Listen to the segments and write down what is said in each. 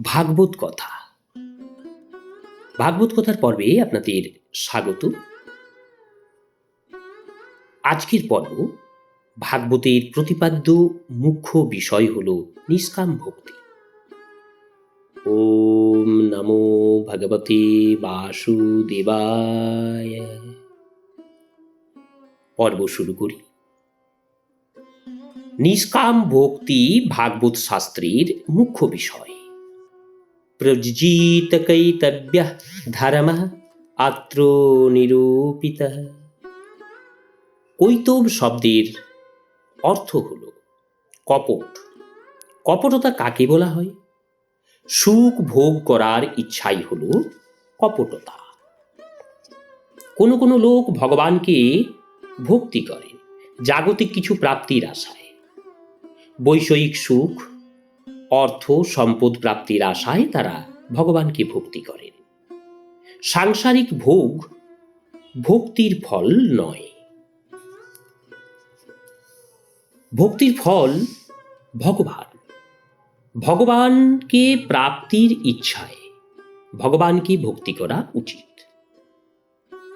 ভাগবত কথা। ভাগবত কথার পর্বে আপনাদের স্বাগত। আজকের পর্ব ভাগবতের প্রতিপাদ্য মুখ্য বিষয় হল নিষ্কাম ভক্তি। ওম নমো ভগবতে বাসুদেবায়। পর্ব শুরু করি। নিষ্কাম ভক্তি ভাগবত শাস্ত্রের মুখ্য বিষয়। প্রজ্জিত কৈতব্যঃ ধর্মঃ আত্র নিরূপিতঃ। কৈতব শব্দের অর্থ হল কপট। কপটতা কাকে বলা হয়? সুখ ভোগ করার ইচ্ছাই হল কপটতা। কোনো কোনো লোক ভগবানকে ভক্তি করেন জাগতিক কিছু প্রাপ্তির আশায়। বৈষয়িক সুখ, অর্থ, সম্পদ প্রাপ্তির আশায় তারা ভগবানকে ভক্তি করেন। সাংসারিক ভোগ ভক্তির ফল নয়। ভক্তির ফল ভগবান। ভগবানকে প্রাপ্তির ইচ্ছায় ভগবানকে ভক্তি করা উচিত।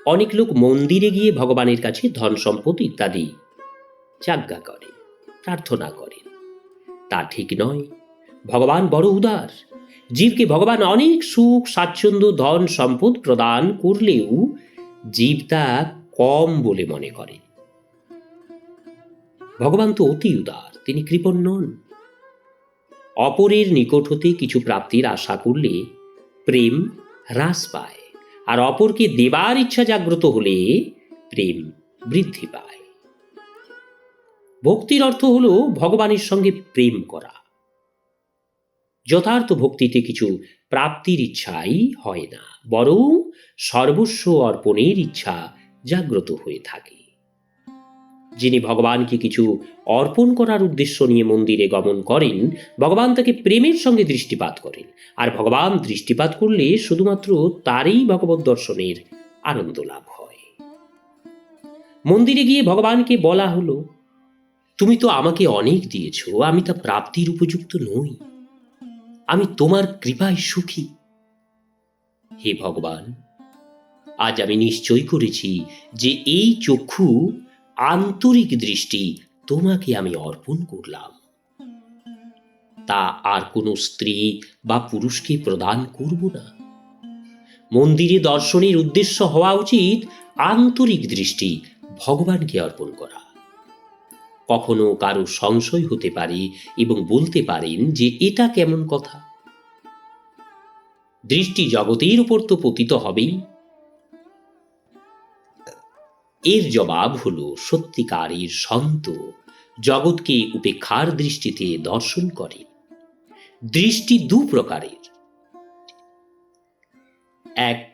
অনেক লোক মন্দিরে গিয়ে ভগবানের কাছে ধন সম্পদ ইত্যাদি যাজ্ঞা করেন, প্রার্থনা করেন। তা ঠিক নয়। ভগবান বড় উদার। জীবকে ভগবান অনেক সুখ, স্বাচ্ছন্দ্য, ধন সম্পদ প্রদান করলেও জীব তা কম বলে মনে করেন। ভগবান তো অতি উদার, তিনি কৃপণ নন। অপরের নিকট হতে কিছু প্রাপ্তির আশা করলে প্রেম হ্রাস পায়, আর অপরকে দেবার ইচ্ছা জাগ্রত হলে প্রেম বৃদ্ধি পায়। ভক্তির অর্থ হল ভগবানের সঙ্গে প্রেম করা। যথার্থ ভক্তিতে কিছু প্রাপ্তির ইচ্ছাই হয় না, বরং সর্বস্ব অর্পণের ইচ্ছা জাগ্রত হয়ে থাকে। যিনি ভগবানকে কিছু অর্পণ করার উদ্দেশ্য নিয়ে মন্দিরে গমন করেন, ভগবান তাকে প্রেমের সঙ্গে দৃষ্টিপাত করেন, আর ভগবান দৃষ্টিপাত করলে শুধুমাত্র তারই ভগবত দর্শনের আনন্দ লাভ হয়। মন্দিরে গিয়ে ভগবানকে বলা হলো, তুমি তো আমাকে অনেক দিয়েছ, আমি তা প্রাপ্তির উপযুক্ত নই, আমি তোমার কৃপায় সুখী। হে ভগবান, আজ আমি নিশ্চয় করেছি যে এই চক্ষু আন্তরিক দৃষ্টি তোমাকে আমি অর্পণ করলাম। তা আর কোনো স্ত্রী বা পুরুষকে প্রদান করব না। মন্দিরে দর্শনের উদ্দেশ্য হওয়া উচিত আন্তরিক দৃষ্টি ভগবানকে অর্পণ করা। কখনো কারো সংশয় হতে পারে এবং বলতে পারেন যে এটা কেমন কথা। দৃষ্টি জগতের উপর তো পতিত হবেই। এর জবাব হলো, সত্যিকারের সন্ত জগৎকে উপেক্ষার দৃষ্টিতে দর্শন করে। দৃষ্টি দু প্রকারের, এক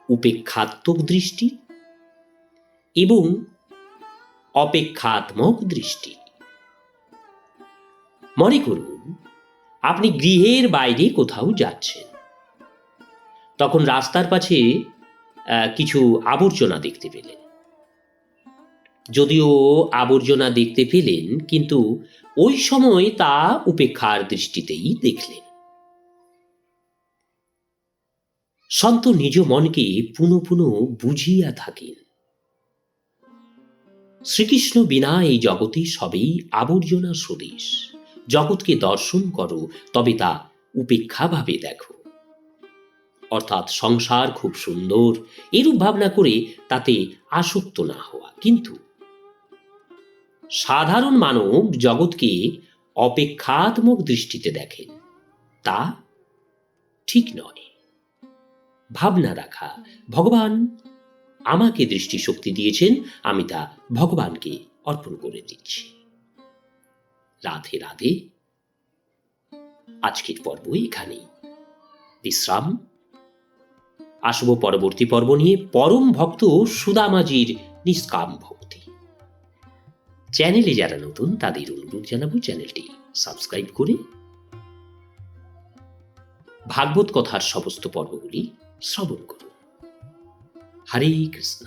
উপেক্ষাত্মক দৃষ্টি এবং অপেক্ষাত্মক দৃষ্টি। মনে করুন আপনি গৃহের বাইরে কোথাও যাচ্ছেন, তখন রাস্তার পাশে কিছু আবর্জনা দেখতে পেলেন। যদিও আবর্জনা দেখতে পেলেন, কিন্তু ওই সময় তা উপেক্ষার দৃষ্টিতেই দেখলেন। সন্ত নিজ মনকে পুনঃ পুনঃ বুঝিয়া থাকেন, শ্রীকৃষ্ণ বিনা এই জগতে সবেই আবর্জনা সদৃশ। জগৎকে দর্শন করো, তবে তা উপেক্ষা ভাবে দেখো। অর্থাৎ সংসার খুব সুন্দর, এরূপ ভাবনা করে তাতে আসক্ত না হওয়া। কিন্তু সাধারণ মানব জগৎকে অপেক্ষাত্মক দৃষ্টিতে দেখেন, তা ঠিক নয়। ভাবনা রাখা, ভগবান আমাকে দৃষ্টিশক্তি দিয়েছেন, আমি তা ভগবানকে অর্পণ করে দিচ্ছি। রাধে রাধে। আজকের পর্ব এখানেই বিশ্রাম। আসব পরবর্তী পর্ব নিয়ে, পরম ভক্ত সুদামাজির নিষ্কাম ভক্তি। চ্যানেলে যারা নতুন তাদের অনুরোধ জানাবো চ্যানেলটি সাবস্ক্রাইব করে ভাগবত কথার সমস্ত পর্বগুলি শ্রবণ করুন। হরে কৃষ্ণ।